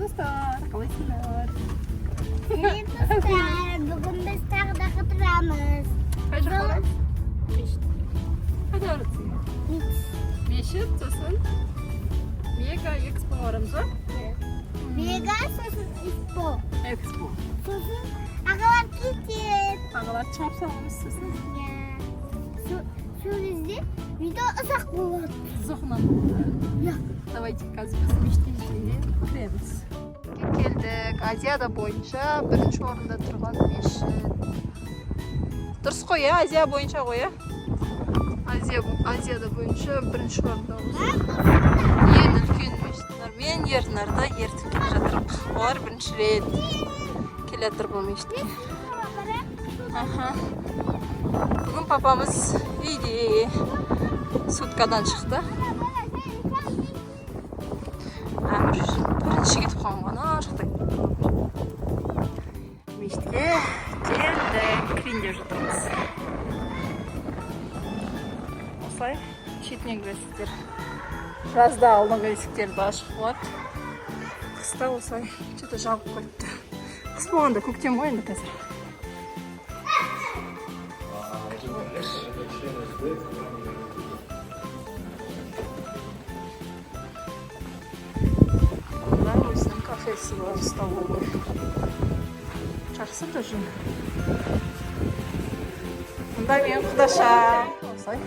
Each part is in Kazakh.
dostlar, қалайсыздар? Dostlar, bugün biz tağda kıtıramız. Kaç қалайсыз? Қайда барасың? Мешіт, сосын Мега Экспо барамыз ба? Mega sosun expo. Экспо. Sosun ağalar kitip. Ағалар шығарып саламыз сосын. Şu yüzden video ısak болады. Зоқынан. Ya. Давайте қазір біз мешіттен кіреміз. Келдік. Азияда бойынша бірінші орында тұрған мешіт. Дұрыс қой, Азия бойынша ғой, Азияда бойынша бірінші орында осы. Ең үлкен мешіттер. Мен Ернарда ертіп келе жатырмын. Олар бірінші рет келе жатыр бұл мешітке. Бүгін папамыз үйде суткадан шықты. Бірінші кетіп қалған ана жақта. Мешітке келдік. Кірейін деп жатырмыз. Осылай шетінен кіресіздер. Жазда алдыңғы есіктерді ашық болады. Қыста осылай что-то жабып қойыпты. Қыс болғанда көктем ғой енді қазір. Мұнда өзінің кафесі бар, столовый. Жақсы тоже. Мұнда мен құдаша. Осылай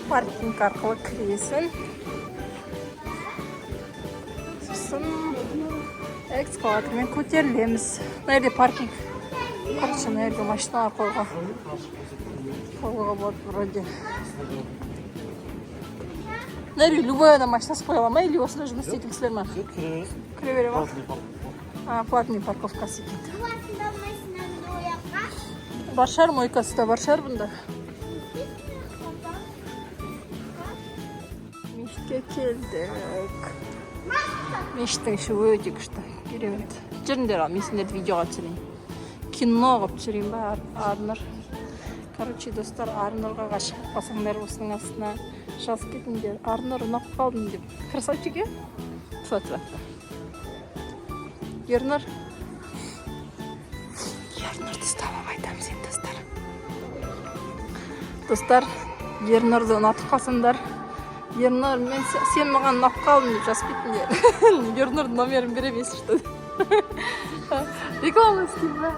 паркинг арқылы кіресің. Сосын экскаватормен көтерілеміз. Мына жерде паркинг. Короче, мына жерге машиналар қоюға болады вроде. Мына жерге любой адам машинасы қоя ала ма или осында жұмыс істейтін кісілер ма? Кіре бере ма? Платный парковкасы екен. Бар шығар, мойкасы да бар шығар бұнда. Мешітке келдік. Мешіттің іші өте күшті. Керемет. Жүріңдер ал, мен сендерді видеоға түсірейін. Кино қылып түсірейін ба, Арнұр. Короче, достар, Арнұрға ғашық болсаңдар осының астына жазып кетіңдер. Арнұр ұнап қалдым деп. Красавчик, Тфа-тфа. Ернұр. Ернұрды ұстап айтамын сен, достар. Достар, Ернұрды ұнатып қалсаңдар. Ернұр, сен маған ұнап қалдың деп жазып кетіңдер. Ернұрдың номерін беремес что. Реклама істейм ба?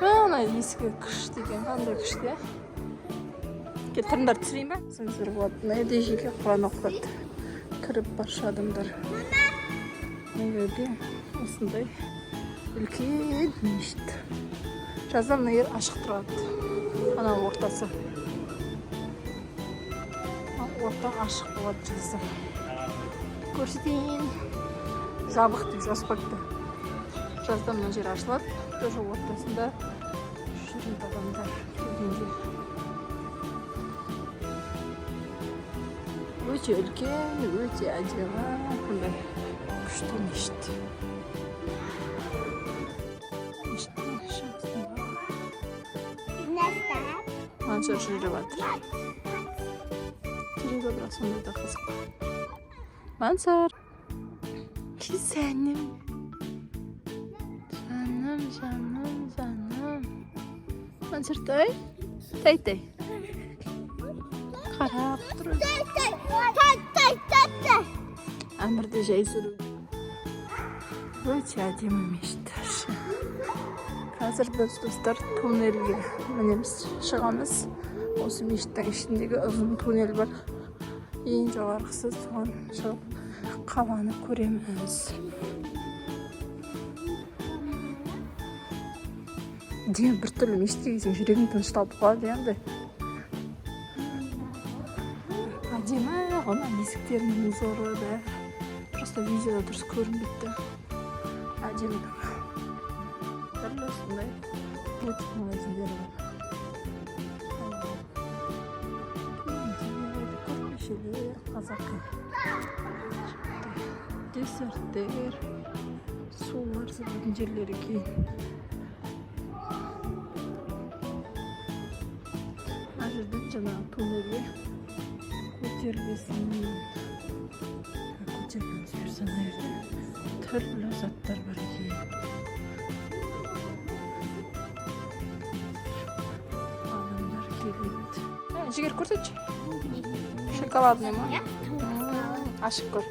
Ана есігі күшті екен, қандай күшті, Кел, тұрыңдар түсірейін ба? Сенсор болады. Мына жерде жеке құран оқытады. Кіріп баршы адамдар. Мына жерде осындай үлкен мешіт. Жазда мына жер ашық тұрады. Ана ортасы. Орта ашық болады жазда. Көрсетейін. Жабық деп жазып қойыпты. Жазда мына жер ашылады. Тоже ортасында жүреді адамдар келгенде. Өте үлкен, өте әдемі, бұндай күшті мешіт. Мешіттің шатында қанша жүріп жатыр. Жүрегі бірақ сондай да қызық. Мансар. Сәнім. Жаным. Мансыртай. Тай. Қарап тұрып. Тай. Әмірді жай сүру. Өте әдемі мешіт. Қазір біз достар туннельге мінеміз, шығамыз. Осы мешіттің ішіндегі ұзын туннель бар. Ең жоғарғысы соған шығып қаланы көреміз. Дем бір түрлі мешітке келсең жүрегің тынышталып қалады енді. Әдемі ғана есіктерінің зоры да. Просто видеода дұрыс көрінбейді. Әдемі. Түрлі осындай өте магазиндері бар. Көрпешелер, қазақы. Десерттер, сулар сататын жерлері кейін. Мына жерден жаңағы туннельге көтерілесің. Көтерілген жерсің, түрлі заттар бар екен. Адамдар келеді. Жігер көрсетші. Шоколадный ма? Ашып көр.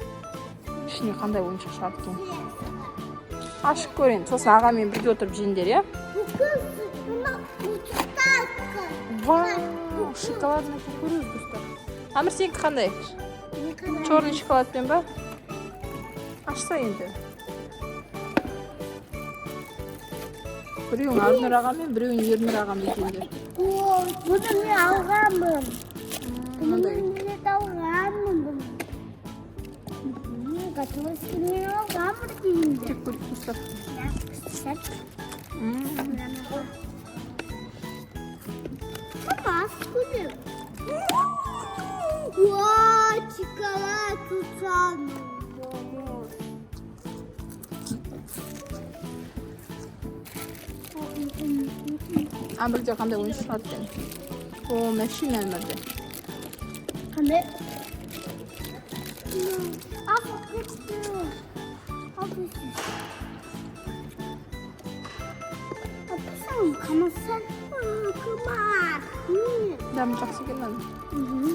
Ішіне қандай ойыншық шығады екен. Ашып көрейін. Сосын ағамен бірге отырып жеңдер, я? Вау, шоколадный кукуруз достар. Амір, сенікі қандай? Черный шоколадпен ба? Ашса енді. Біреуің Арнұр ағамен, біреуің Ернұр ағамен екендер. Bunu ne algamın? Мындай. Ne algamın bunu? Katılışını algamın deyince. Тек көріп достар. Sen. Az gülüm. Vay çikolata tutan. Амірде қандай ойыншық шығады екен? О, машина өмірде. Hani? Al kıstı. Al kıstı. Sen kamasan. Kımar. Дәмі жақсы екен мені.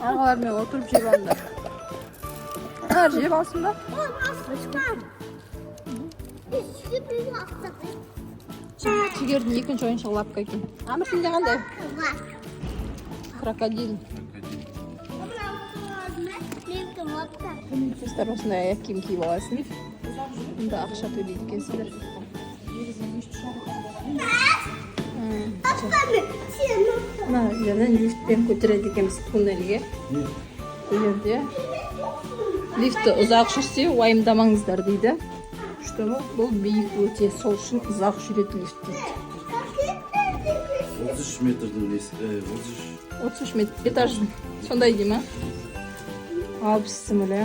Ағалармен отырып жеп алыңдар. Жеп алсын ба? Жігердің екінші ойыншығы лапка екен. Амір, сенде қандай? Крокодил. Достар, осындай аяқ киім киіп аласың. Мұнда ақша төлейді екенсіңдер. Мына жерден лифтпен көтереді екенбіз туннельге. Бұл жерде лифті ұзақ жүрсе уайымдамаңыздар дейді. Бұл биік өте, сол үшін ұзақ жүреді лифт дейді. 33 метрдің 33 метр этаж сондай дей ма? 60 сімілі.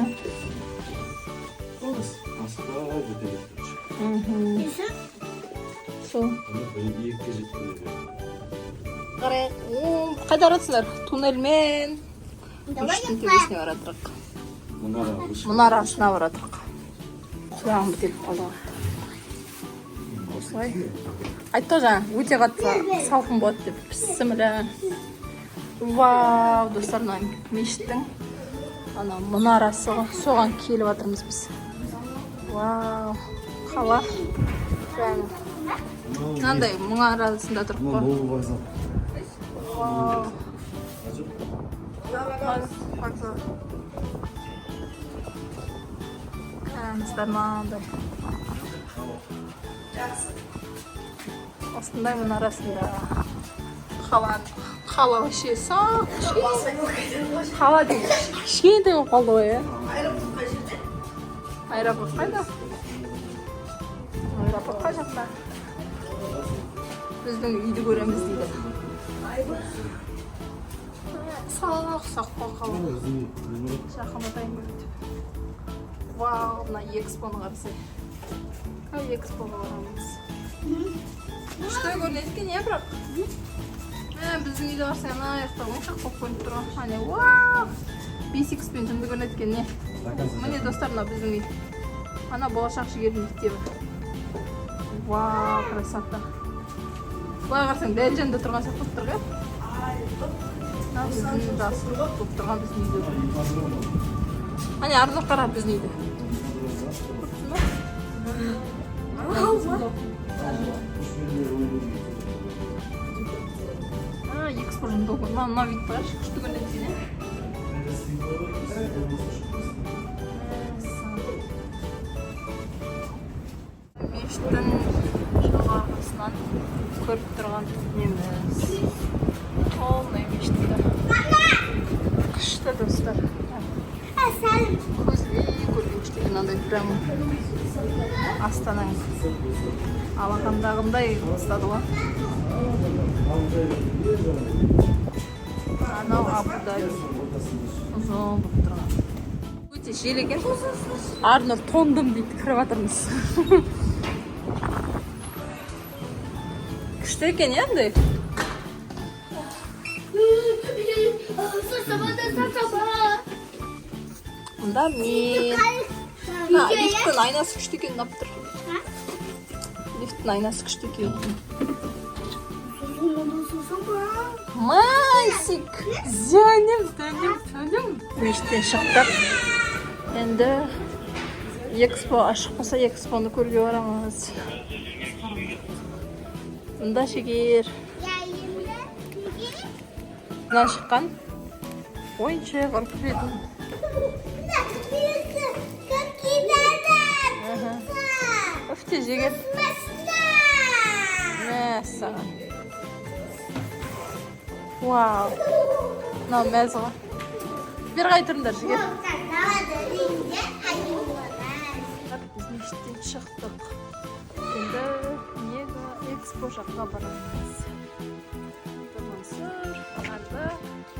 Сол. Қайда баратсыңдар? Туннельмен күштің төбесіне баратырық. Мұнарасына баратырық. Құлағым бітеліп қалды. Осылай. Айтты жаңа, өте қатты салқын болады деп. Пісімілі. Вау, достар, мешіттің мұнарасы соған келіп жатырмыз біз. Вау, қала. Мынандай мұнарасында тұрып қой. Вау. Қаныстар маңдай. Осындай мұнарасында қала вообще сақ. Қала дейді. Кішкентай болып қалды ғой, аэропорт қайда? Аэропорт қай жақта? Біздің үйді көреміз дейді. Сақ болып қалды. Жақындатайын көрді. Вау, мына экспоны қарасай. Экспоға барамыз. Күшті көрінеді екен, не бірақ? Біздің үйде барсай, ана аяқта ойыншақ болып көрініп тұрған. Ане, вау! 5X-пен жынды көрінеді екен, не? Міне достар, мына біздің үй. Ана болашақ жігердің мектебі. Вау, красота. Бұлай қарсаң, дәл жанында тұрған сияқты тұр ғой? Біздің жасы болып тұрған біздің үйде. Ане, арзақ қара біздің үйде. Экспорт жынды ғой. Мына вид бар, күшті көрінеді екен, мешіттің жоғарғысынан көріп тұрған неміз. Полный мешітті. Күшті достар. Көзбей күшті мынандай прям Астанаң алақандағындай ұстады ғой. Анау Абу-Даби ұзын болып тұрған. Өте жел екен. Арнұр тондым дейді, кіріп жатырмыз. Күшті екен енді. Мында мен... Лифттің айнасы күшті екен, ұнап тұр. Лифттің айнасы күшті екен. Масик! Зәнем. Мешіттен шықтық. Енді экспо ашық болса, экспоны көрге барамыз. Мында шекер. Мына шыққан. Ойыншы бар көретін. Өфте жегер. Мәссаған. Вау. Мынау мәзіға. Бер қайтырындар жегер. Біз мешіттен шықтық. Енді мега экспо жаққа барамыз. Тұрмансыр, қанарды,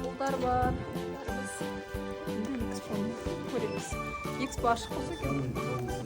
ұлдар бар. Енді экспоны көреміз. Экспо ашық болса екен.